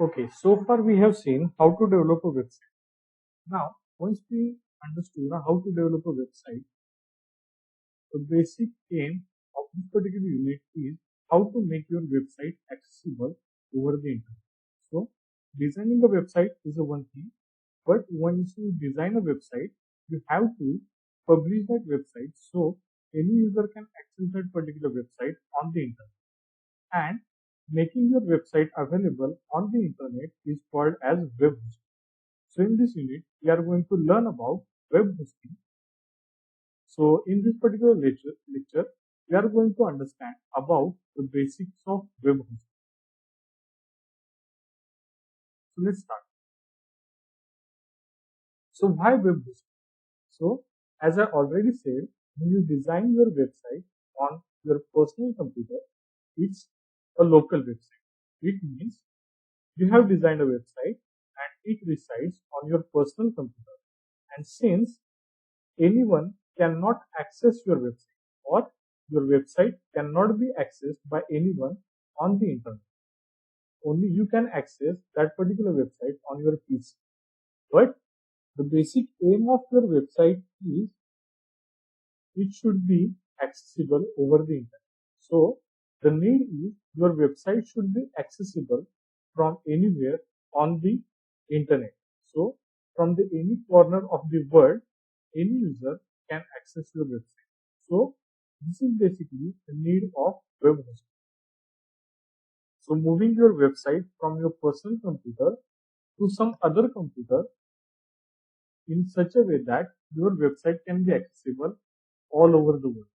Okay, so far we have seen how to develop a website. Now, once we understood how to develop a website, the basic aim of this particular unit is how to make your website accessible over the internet. So, designing a website is a one thing, but once you design a website, you have to publish that website so any user can access that particular website on the internet. And making your website available on the internet is called as web hosting. So in this unit, we are going to learn about web hosting. So in this particular lecture, we are going to understand about the basics of web hosting. So let's start. So why web hosting? So as I already said, when you design your website on your personal computer, it's a local website. It means you have designed a website and it resides on your personal computer. And since anyone cannot access your website or your website cannot be accessed by anyone on the internet. Only you can access that particular website on your PC. But the basic aim of your website is it should be accessible over the internet. So the need is your website should be accessible from anywhere on the internet. So from the any corner of the world, any user can access your website. So this is basically the need of web hosting. So moving your website from your personal computer to some other computer in such a way that your website can be accessible all over the world.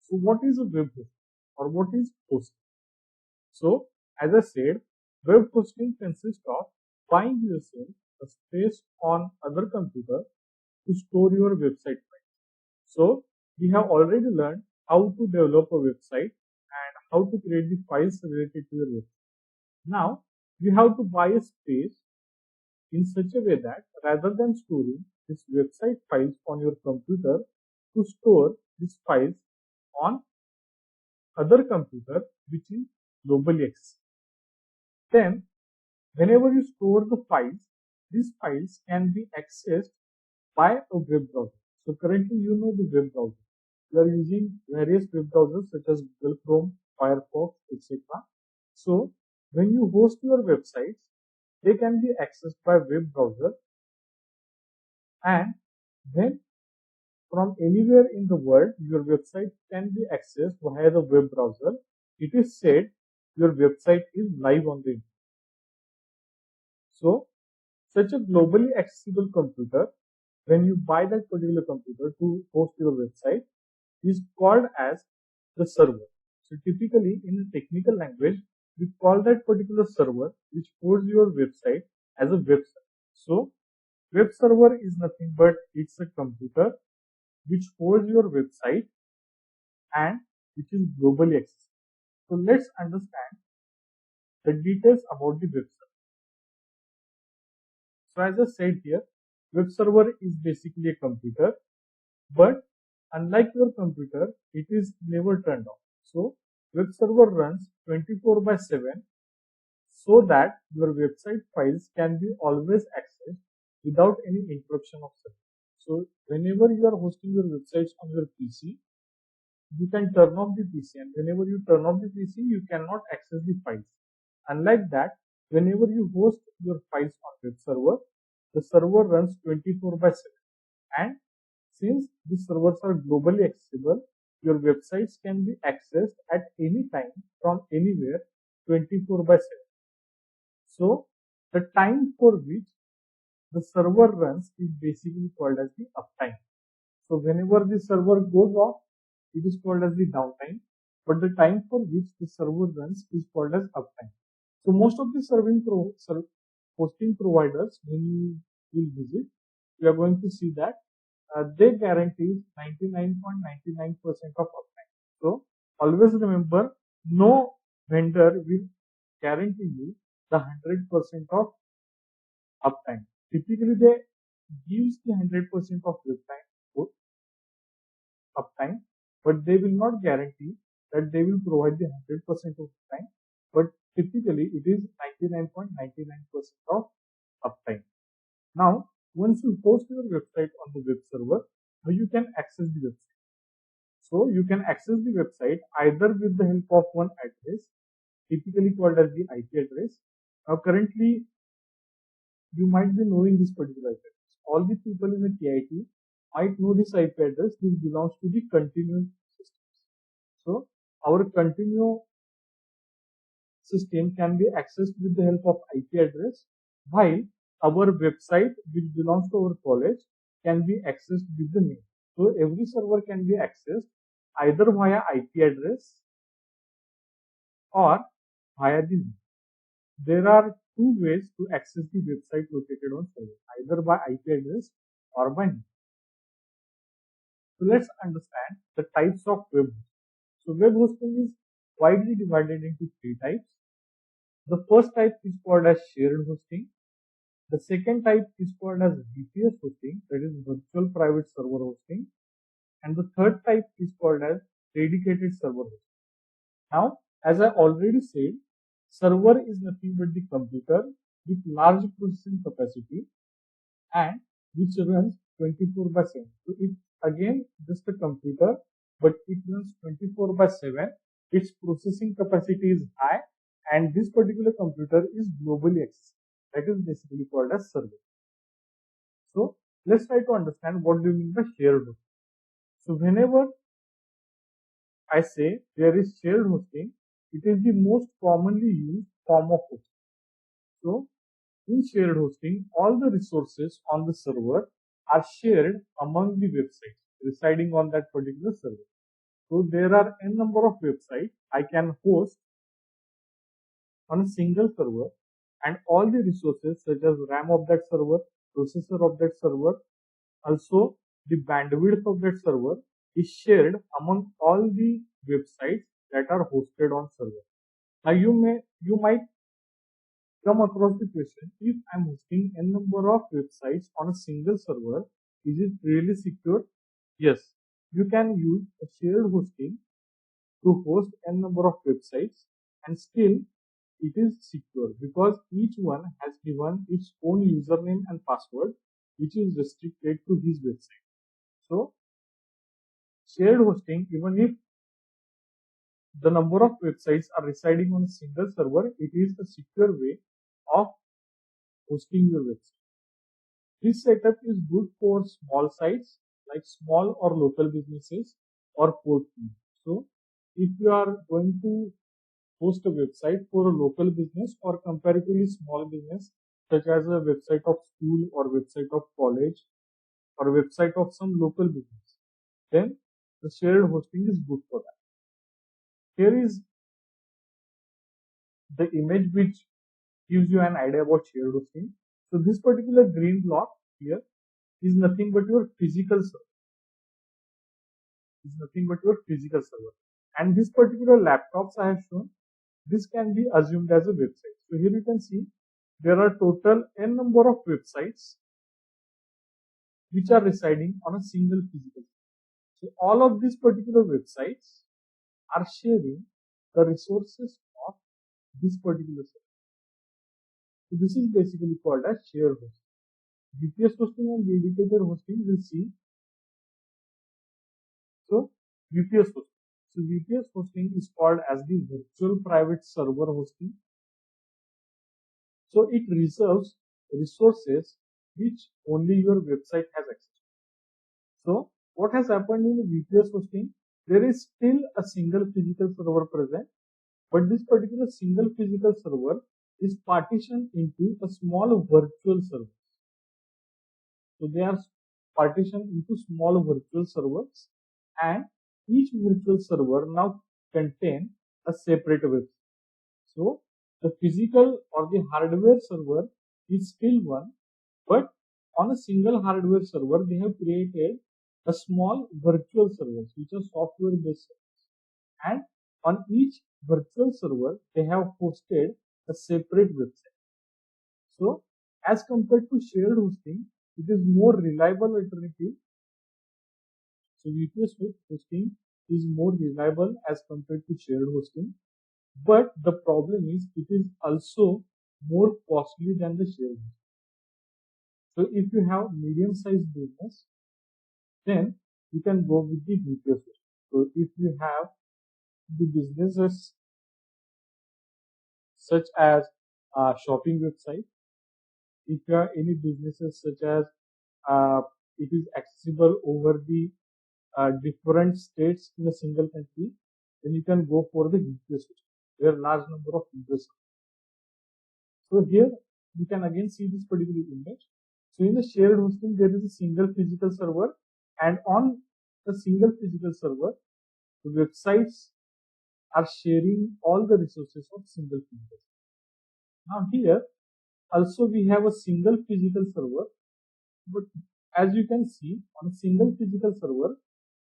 So what is a web hosting or what is hosting? So as I said, web hosting consists of buying yourself a space on other computer to store your website file. So we have already learned how to develop a website and how to create the files related to your website. Now you have to buy a space in such a way that rather than storing these website files on your computer, to store these files on other computer which is globally accessible. Then whenever you store the files, these files can be accessed by a web browser. So currently you know the web browser. You are using various web browsers such as Google Chrome, Firefox, etc. So when you host your websites, they can be accessed by web browser, and then from anywhere in the world your website can be accessed via the web browser. It is said your website is live on the internet. So such a globally accessible computer, when you buy that particular computer to host your website, is called as the server. So typically in a technical language, we call that particular server which hosts your website as a web server. So web server is nothing but it's a computer which hosts your website and which is globally accessible. So let's understand the details about the web server. So as I said here, web server is basically a computer, but unlike your computer, it is never turned off. So web server runs 24/7 so that your website files can be always accessed without any interruption of service. So whenever you are hosting your websites on your PC, you can turn off the PC, and whenever you turn off the PC, you cannot access the files. Unlike that, whenever you host your files on web server, the server runs 24/7. And since these servers are globally accessible, your websites can be accessed at any time from anywhere 24/7. So the time for which the server runs is basically called as the uptime. So whenever the server goes off, it is called as the downtime, but the time for which the server runs is called as uptime. So most of the hosting providers, when you will visit, you are going to see that they guarantee 99.99% of uptime. So always remember, no vendor will guarantee you the 100% of uptime. Typically, they gives the 100% of uptime, but they will not guarantee that they will provide the 100% of uptime. But typically it is 99.99% of uptime. Now, once you host your website on the web server, you can access the website. So you can access the website either with the help of one address, typically called as the IP address. Now currently you might be knowing this particular address. All the people in the KIT might know this IP address. This belongs to the continuum systems. So our continuum system can be accessed with the help of IP address, while our website, which belongs to our college, can be accessed with the name. So every server can be accessed either via IP address or via the name. There are two ways to access the website located on server, either by IP address or by name. So let's understand the types of web hosting. So web hosting is widely divided into three types. The first type is called as shared hosting. The second type is called as VPS hosting, that is virtual private server hosting. And the third type is called as dedicated server hosting. Now, as I already said, server is nothing but the computer with large processing capacity and which runs 24/7. So it's again just a computer, but it runs 24/7. Its processing capacity is high, and this particular computer is globally accessible. That is basically called as server. So let's try to understand what do you mean by shared hosting. So whenever I say there is shared hosting, it is the most commonly used form of hosting. So in shared hosting, all the resources on the server are shared among the websites residing on that particular server. So there are n number of websites I can host on a single server, and all the resources such as RAM of that server, processor of that server, also the bandwidth of that server is shared among all the websites that are hosted on server. Now you might come across the question, if I'm hosting n number of websites on a single server, is it really secure? Yes, you can use a shared hosting to host n number of websites, and still it is secure because each one has given its own username and password, which is restricted to his website. So shared hosting, even if the number of websites are residing on a single server, it is a secure way of hosting your website. This setup is good for small sites like small or local businesses or port teams. So if you are going to host a website for a local business or comparatively small business, such as a website of school or website of college or website of some local business, then the shared hosting is good for that. Here is the image which gives you an idea about shared hosting. So this particular green block here is nothing but your physical server. Is nothing but your physical server. And this particular laptops I have shown, this can be assumed as a website. So here you can see there are total n number of websites which are residing on a single physical server. So all of these particular websites are sharing the resources of this particular server. So this is basically called as shared hosting. VPS hosting and dedicated hosting we'll see. So VPS hosting. So VPS hosting is called as the virtual private server hosting. So it reserves resources which only your website has access to. So what has happened in VPS hosting? There is still a single physical server present, but this particular single physical server is partitioned into a small virtual server. So they are partitioned into small virtual servers, and each virtual server now contain a separate website. So the physical or the hardware server is still one, but on a single hardware server they have created a small virtual servers which are software based servers, and on each virtual server they have hosted a separate website. So as compared to shared hosting, it is more reliable alternative. So VPS hosting is more reliable as compared to shared hosting. But the problem is it is also more costly than the shared hosting. So if you have medium-sized business, then you can go with the VPS hosting. So if you have the businesses such as shopping website, if you have any businesses such as it is accessible over the different states in a single country, then you can go for the VPS hosting. There are large number of users. So here you can again see this particular image. So in the shared hosting, there is a single physical server, and on the single physical server, the websites are sharing all the resources of single physical server. Now here also we have a single physical server, but as you can see on a single physical server,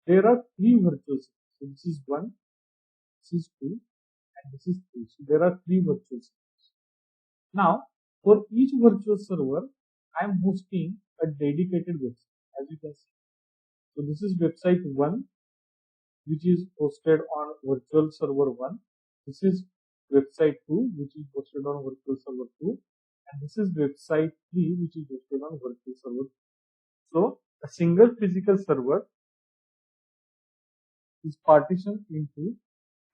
there are three virtual servers. So this is 1, this is 2, and this is 3. So there are three virtual servers. Now for each virtual server, I am hosting a dedicated website, as you can see. So this is website 1, which is hosted on virtual server 1. This is website 2, which is hosted on virtual server 2. And this is website 3, which is hosted on virtual server 2. So a single physical server is partitioned into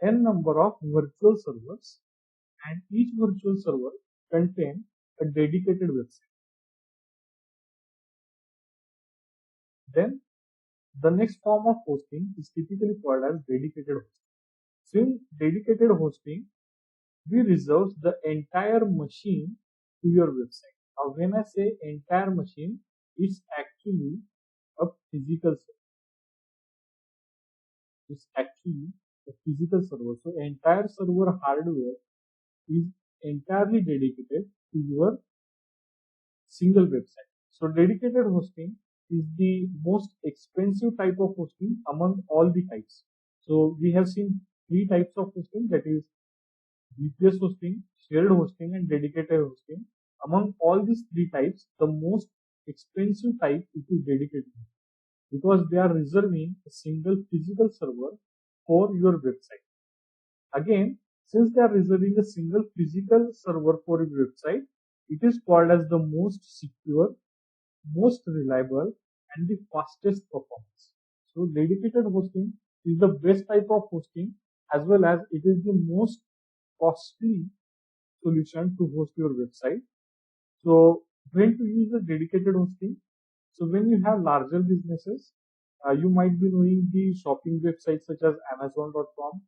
n number of virtual servers, and each virtual server contains a dedicated website. Then the next form of hosting is typically called as dedicated hosting. So in dedicated hosting, we reserve the entire machine to your website. Now when I say entire machine, it's actually a physical server. It's actually a physical server. So entire server hardware is entirely dedicated to your single website. So dedicated hosting is the most expensive type of hosting among all the types. So we have seen three types of hosting, that is VPS hosting, shared hosting, and dedicated hosting. Among all these three types, the most expensive type is dedicated because they are reserving a single physical server for your website. Again, since they are reserving a single physical server for your website, it is called as the most secure, most reliable, and the fastest performance. So dedicated hosting is the best type of hosting, as well as it is the most costly solution to host your website. So when to use the dedicated hosting? So when you have larger businesses, you might be knowing the shopping websites such as Amazon.com,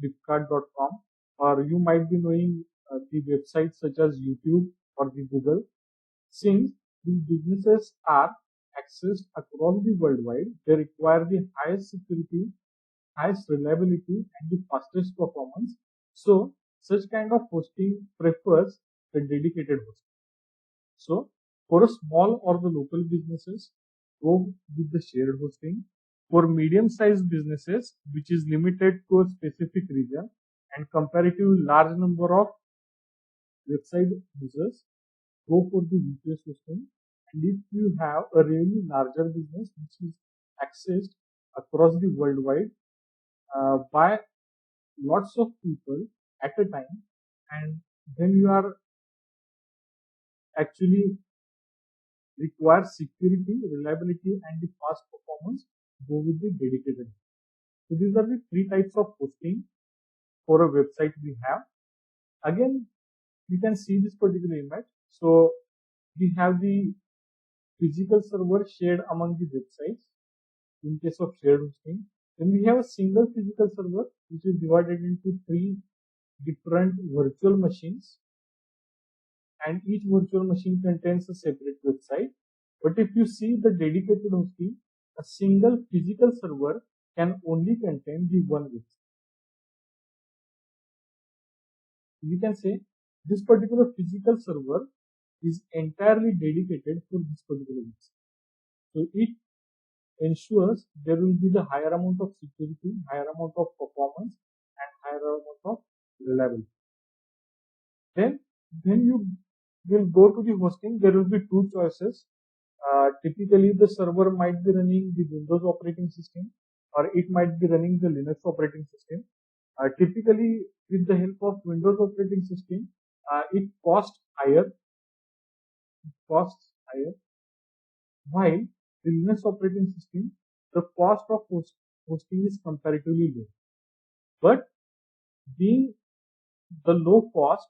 Flipkart.com, or you might be knowing the websites such as YouTube or the Google. Since these businesses are accessed across the worldwide, they require the highest security, highest reliability, and the fastest performance. So such kind of hosting prefers the dedicated hosting. So for a small or the local businesses, go with the shared hosting. For medium-sized businesses, which is limited to a specific region and comparatively large number of website users, go for the VPS hosting. And if you have a really larger business which is accessed across the worldwide by lots of people at a time, and then you are actually require security, reliability, and the fast performance, go with the dedicated. So these are the three types of hosting for a website we have. Again, you can see this particular image. So we have the physical server shared among the websites in case of shared hosting. Then we have a single physical server which is divided into three different virtual machines, and each virtual machine contains a separate website. But if you see the dedicated hosting, a single physical server can only contain the one website. We can say this particular physical server is entirely dedicated for this particular website. So it ensures there will be the higher amount of security, higher amount of performance, and higher amount of reliability. Then when you will go to the hosting, there will be two choices. Typically, the server might be running the Windows operating system, or it might be running the Linux operating system. Typically, with the help of Windows operating system, it costs higher, while the Linux operating system, the cost of hosting is comparatively low. But being the low cost,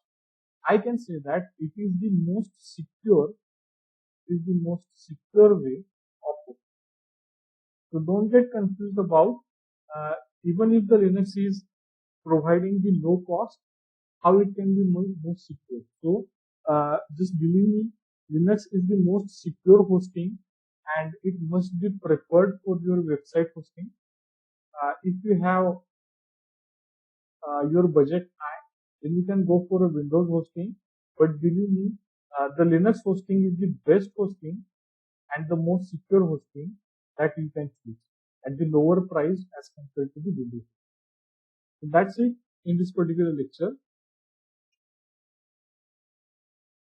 I can say that it is the most secure, way of hosting. So don't get confused about even if the Linux is providing the low cost, how it can be most secure. So just believe me, Linux is the most secure hosting and it must be preferred for your website hosting. If you have your budget high, then you can go for a Windows hosting. But believe me, the Linux hosting is the best hosting and the most secure hosting that you can choose at the lower price as compared to the Windows. So that's it in this particular lecture.